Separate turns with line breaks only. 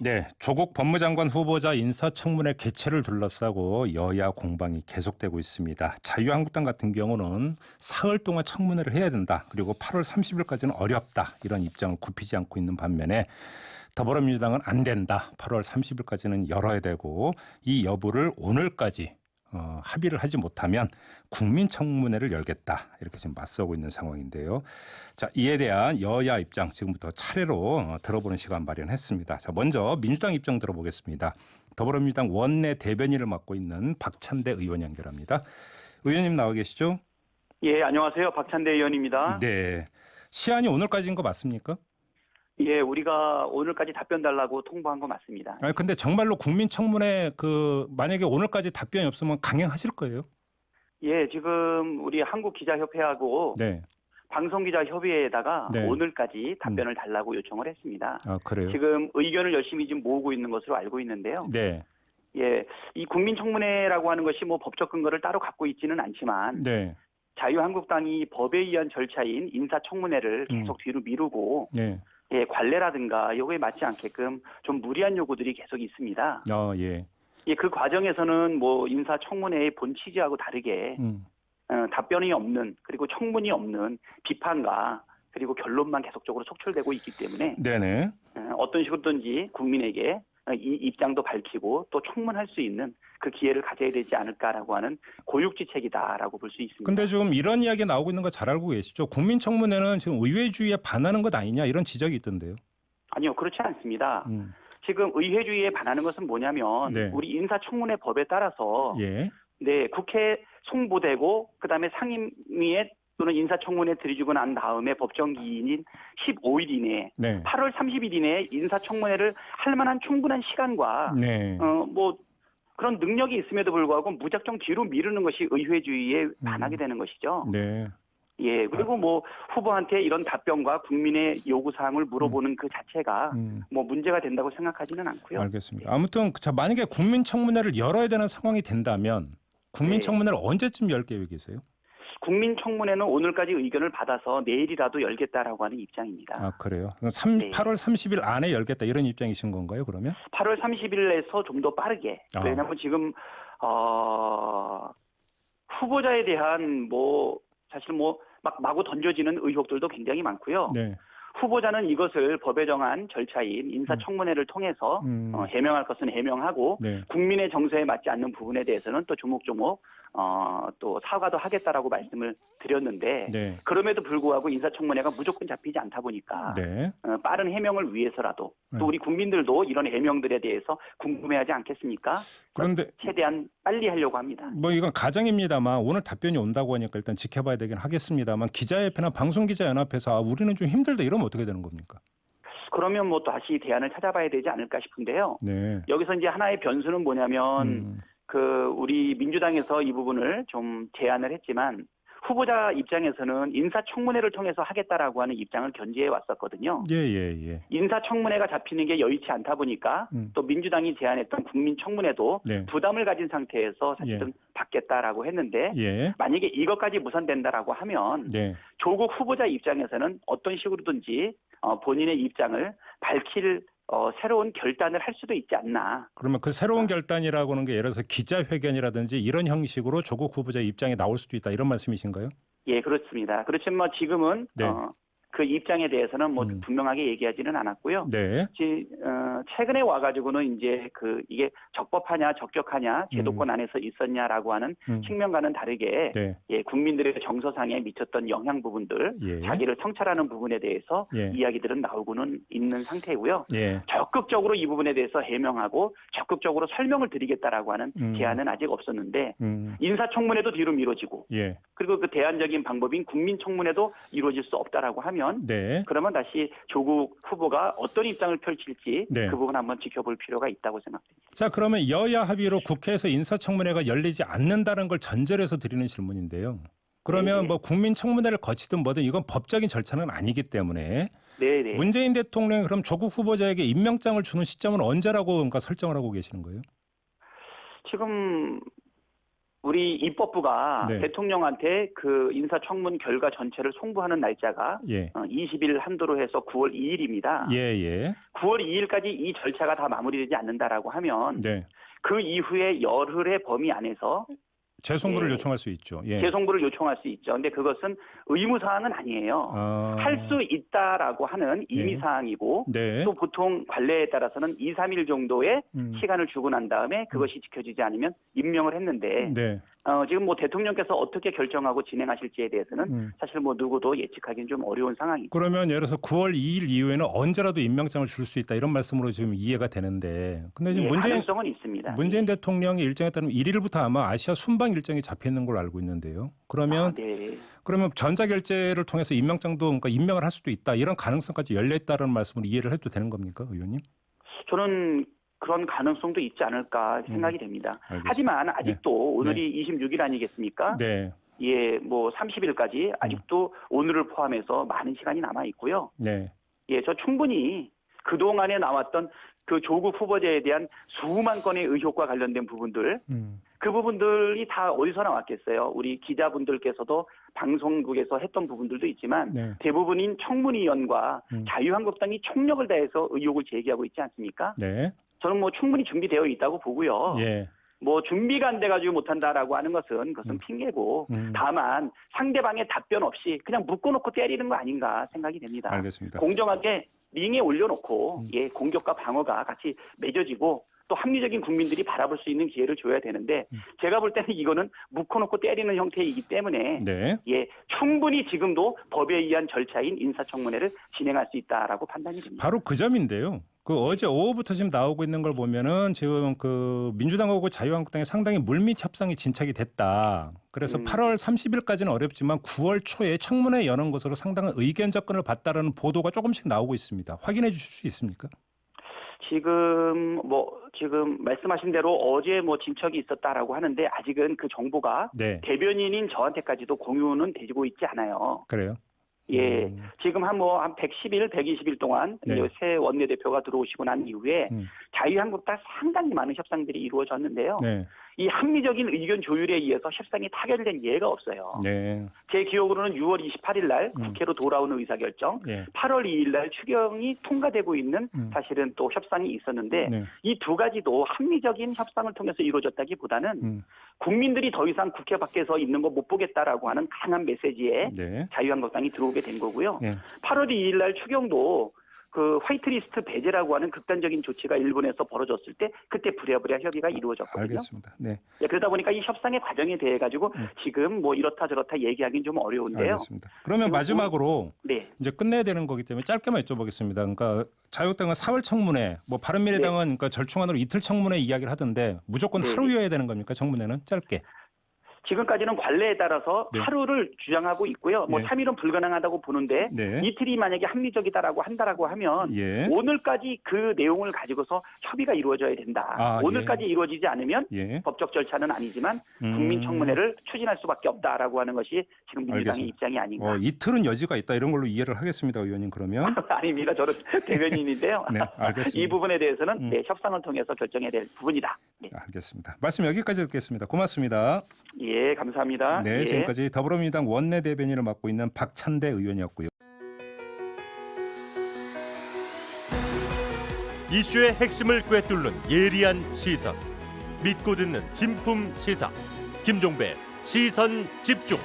네, 조국 법무장관 후보자 인사청문회 개최를 둘러싸고 여야 공방이 계속되고 있습니다. 자유한국당 같은 경우는 사흘 동안 청문회를 해야 된다. 그리고 8월 30일까지는 어렵다. 이런 입장을 굽히지 않고 있는 반면에 더불어민주당은 안 된다. 8월 30일까지는 열어야 되고 이 여부를 오늘까지 합의를 하지 못하면 국민청문회를 열겠다. 이렇게 지금 맞서고 있는 상황인데요. 자, 이에 대한 여야 입장 지금부터 차례로 들어보는 시간 마련했습니다. 자, 먼저 민주당 입장 들어보겠습니다. 더불어민주당 원내 대변인을 맡고 있는 박찬대 의원 연결합니다. 의원님 나와 계시죠?
예, 안녕하세요. 박찬대 의원입니다.
네. 시한이 오늘까지인 거 맞습니까?
예, 우리가 오늘까지 답변 달라고 통보한 거 맞습니다.
아니, 근데 정말로 국민청문회 만약에 오늘까지 답변이 없으면 강행하실 거예요?
예, 지금 우리 한국기자협회하고
네.
방송기자협의회에다가
네.
오늘까지 답변을 달라고 요청을 했습니다.
아, 그래요?
지금 의견을 열심히 지금 모으고 있는 것으로 알고 있는데요.
네.
예, 이 국민청문회라고 하는 것이 뭐 법적 근거를 따로 갖고 있지는 않지만
네.
자유한국당이 법에 의한 절차인 인사청문회를 계속 뒤로 미루고
네.
예, 관례라든가 요거에 맞지 않게끔 좀 무리한 요구들이 계속 있습니다.
예.
예, 그 과정에서는 뭐 인사청문회의 본 취지하고 다르게 답변이 없는 그리고 청문이 없는 비판과 그리고 결론만 계속적으로 속출되고 있기 때문에
네네.
어떤 식으로든지 국민에게 이 입장도 밝히고 또 청문할 수 있는 그 기회를 가져야 되지 않을까라고 하는 고육지책이다라고 볼 수 있습니다.
근데 좀 이런 이야기 나오고 있는 거 잘 알고 계시죠? 국민청문회는 지금 의회주의에 반하는 것 아니냐 이런 지적이 있던데요.
아니요, 그렇지 않습니다. 지금 의회주의에 반하는 것은 뭐냐면
네.
우리 인사청문회 법에 따라서
예.
네, 국회 송부되고 그다음에 상임위에 또는 인사청문회 들이주고 난 다음에 법정 기인인 15일 이내에
네.
8월 30일 이내에 인사청문회를 할 만한 충분한 시간과
네.
뭐 그런 능력이 있음에도 불구하고 무작정 뒤로 미루는 것이 의회주의에 반하게 되는 것이죠.
네.
예, 그리고 뭐 후보한테 이런 답변과 국민의 요구 사항을 물어보는 그 자체가 뭐 문제가 된다고 생각하지는 않고요.
알겠습니다. 아무튼 자, 만약에 국민청문회를 열어야 되는 상황이 된다면 국민청문회를 언제쯤 열 계획이세요?
국민청문회는 오늘까지 의견을 받아서 내일이라도 열겠다라고 하는 입장입니다.
아, 그래요?
네.
8월 30일 안에 열겠다 이런 입장이신 건가요, 그러면?
8월 30일에서 좀 더 빠르게. 왜냐하면 지금 후보자에 대한 뭐 사실 뭐 막 마구 던져지는 의혹들도 굉장히 많고요.
네.
후보자는 이것을 법에 정한 절차인 인사청문회를 통해서 해명할 것은 해명하고
네.
국민의 정서에 맞지 않는 부분에 대해서는 또 조목조목 또 사과도 하겠다라고 말씀을 드렸는데
네.
그럼에도 불구하고 인사청문회가 무조건 잡히지 않다 보니까
네.
빠른 해명을 위해서라도 또 우리 국민들도 이런 해명들에 대해서 궁금해하지 않겠습니까?
그런데
최대한 빨리 하려고 합니다.
뭐 이건 가정입니다만 오늘 답변이 온다고 하니까 일단 지켜봐야 되긴 하겠습니다만 기자협회나 방송기자연합에서 우리는 좀 힘들다 이러면 어떻게 되는 겁니까?
그러면 뭐 다시 대안을 찾아봐야 되지 않을까 싶은데요.
네.
여기서 이제 하나의 변수는 뭐냐면 우리 민주당에서 이 부분을 좀 제안을 했지만 후보자 입장에서는 인사청문회를 통해서 하겠다라고 하는 입장을 견지해 왔었거든요.
예.
인사청문회가 잡히는 게 여의치 않다 보니까 또 민주당이 제안했던 국민청문회도
네.
부담을 가진 상태에서 사실은 받겠다라고 했는데
예.
만약에 이것까지 무산된다라고 하면
네.
조국 후보자 입장에서는 어떤 식으로든지 본인의 입장을 밝힐 새로운 결단을 할 수도 있지 않나.
그러면 그 새로운 결단이라고 하는 게 예를 들어서 기자회견이라든지 이런 형식으로 조국 후보자의 입장이 나올 수도 있다 이런 말씀이신가요?
예, 그렇습니다. 그렇지만 뭐 지금은
네.
그 입장에 대해서는 뭐 분명하게 얘기하지는 않았고요.
네.
최근에 와가지고는 이제 이게 적법하냐 적격하냐 제도권 안에서 있었냐라고 하는 측면과는 다르게
네.
예, 국민들의 정서상에 미쳤던 영향 부분들
예.
자기를 성찰하는 부분에 대해서
예.
이야기들은 나오고는 있는 상태고요.
예.
적극적으로 이 부분에 대해서 해명하고 적극적으로 설명을 드리겠다라고 하는 제안은 아직 없었는데 인사청문회도 뒤로 미뤄지고
예.
그리고 그 대안적인 방법인 국민청문회도 이루어질 수 없다라고 하면
네.
그러면 다시 조국 후보가 어떤 입장을 펼칠지
네.
그 부분 한번 지켜볼 필요가 있다고 생각됩니다.
자, 그러면 여야 합의로 국회에서 인사청문회가 열리지 않는다는 걸 전제로 해서 드리는 질문인데요. 그러면
네.
뭐 국민청문회를 거치든 뭐든 이건 법적인 절차는 아니기 때문에
네네.
문재인 대통령이 그럼 조국 후보자에게 임명장을 주는 시점은 언제라고 그러니까 설정을 하고 계시는 거예요?
지금 우리 입법부가
네.
대통령한테 그 인사청문 결과 전체를 송부하는 날짜가
예.
20일 한도로 해서 9월 2일입니다.
예.
9월 2일까지 이 절차가 다 마무리되지 않는다라고 하면
네.
그 이후에 열흘의 범위 안에서
재송부를
예.
요청할 수 있죠. 예.
재송부를 요청할 수 있죠. 근데 그것은 의무사항은 아니에요. 할 수 있다라고 하는 임의사항이고
네.
또 보통 관례에 따라서는 2, 3일 정도의 시간을 주고 난 다음에 그것이 지켜지지 않으면 임명을 했는데
네.
지금 뭐 대통령께서 어떻게 결정하고 진행하실지에 대해서는 사실 뭐 누구도 예측하기는 좀 어려운 상황이죠.
그러면 예를 들어서 9월 2일 이후에는 언제라도 임명장을 줄 수 있다 이런 말씀으로 지금 이해가 되는데 근데 지금
가능성은 있습니다.
문재인 대통령의 일정에 따르면 1일부터 아마 아시아 순방 일정이 잡혀 있는 걸로 알고 있는데요. 그러면
네.
그러면 전자결제를 통해서 임명장도 그러니까 임명을 할 수도 있다 이런 가능성까지 열려 있다는 말씀으로 이해를 해도 되는 겁니까, 의원님?
저는 그런 가능성도 있지 않을까 생각이 됩니다.
알겠습니다.
하지만 아직도 오늘이 26일 아니겠습니까?
네.
예, 뭐 30일까지 아직도 오늘을 포함해서 많은 시간이 남아 있고요.
네.
예, 저 충분히 그동안에 나왔던 그 조국 후보자에 대한 수만 건의 의혹과 관련된 부분들, 그 부분들이 다 어디서 나왔겠어요? 우리 기자분들께서도 방송국에서 했던 부분들도 있지만
네.
대부분인 청문위원과 자유한국당이 총력을 다해서 의혹을 제기하고 있지 않습니까?
네.
저는 뭐 충분히 준비되어 있다고 보고요.
예.
뭐 준비가 안 돼가지고 못한다라고 하는 것은 그것은 핑계고 다만 상대방의 답변 없이 그냥 묶어놓고 때리는 거 아닌가 생각이 됩니다.
알겠습니다.
공정하게 링에 올려놓고 공격과 방어가 같이 맺어지고 또 합리적인 국민들이 바라볼 수 있는 기회를 줘야 되는데 제가 볼 때는 이거는 묶어놓고 때리는 형태이기 때문에
네.
충분히 지금도 법에 의한 절차인 인사청문회를 진행할 수 있다라고 판단이 됩니다.
바로 그 점인데요. 그 어제 오후부터 지금 나오고 있는 걸 보면은 지금 그 민주당하고 자유한국당이 상당히 물밑 협상이 진척이 됐다. 그래서 8월 30일까지는 어렵지만 9월 초에 청문회 여는 것으로 상당한 의견 접근을 받다라는 보도가 조금씩 나오고 있습니다. 확인해 주실 수 있습니까?
지금 말씀하신 대로 어제 뭐 진척이 있었다라고 하는데 아직은 그 정보가
네.
대변인인 저한테까지도 공유는 되고 있지 않아요.
그래요?
예, 지금 한 110일, 120일 동안
네.
이제 새 원내대표가 들어오시고 난 이후에 자유한국당 상당히 많은 협상들이 이루어졌는데요.
네.
이 합리적인 의견 조율에 의해서 협상이 타결된 예가 없어요.
네.
제 기억으로는 6월 28일 날 국회로 돌아오는 의사결정,
예.
8월 2일 날 추경이 통과되고 있는 사실은 또 협상이 있었는데
네.
이 두 가지도 합리적인 협상을 통해서 이루어졌다기보다는 국민들이 더 이상 국회 밖에서 있는 거 못 보겠다라고 하는 강한 메시지에
네.
자유한국당이 들어오게 된 거고요.
네.
8월 2일 날 추경도 그 화이트리스트 배제라고 하는 극단적인 조치가 일본에서 벌어졌을 때 그때 부랴부랴 협의가 이루어졌거든요.
알겠습니다. 네.
예, 그러다 보니까 이 협상의 과정에 대해 가지고 지금 뭐 이렇다 저렇다 얘기하기는 좀 어려운데요.
알겠습니다. 그러면 마지막으로
네.
이제 끝내야 되는 거기 때문에 짧게만 여쭤보겠습니다. 그러니까 자유당은 4월 청문회, 뭐 바른미래당은 그러니까 절충안으로 이틀 청문회 이야기를 하던데 무조건 하루여야 되는 겁니까? 청문회는 짧게.
지금까지는 관례에 따라서
네.
하루를 주장하고 있고요. 뭐
네.
3일은 불가능하다고 보는데
네.
이틀이 만약에 합리적이다라고 한다라고 하면
예.
오늘까지 그 내용을 가지고서 협의가 이루어져야 된다. 오늘까지 이루어지지 않으면
예.
법적 절차는 아니지만 국민청문회를 추진할 수밖에 없다라고 하는 것이 지금 민주당의
알겠습니다.
입장이 아닌가.
이틀은 여지가 있다 이런 걸로 이해를 하겠습니다, 의원님 그러면.
아닙니다. 저는 대변인인데요.
네, 알겠습니다.
이 부분에 대해서는 네, 협상을 통해서 결정해야 될 부분이다. 네.
알겠습니다. 말씀 여기까지 듣겠습니다. 고맙습니다.
예, 감사합니다.
네,
예.
지금까지 더불어민주당 원내대변인을 맡고 있는 박찬대 의원이었고요.
이슈의 핵심을 꿰뚫는 예리한 시선, 믿고 듣는 진품 시사, 김종배 시선 집중.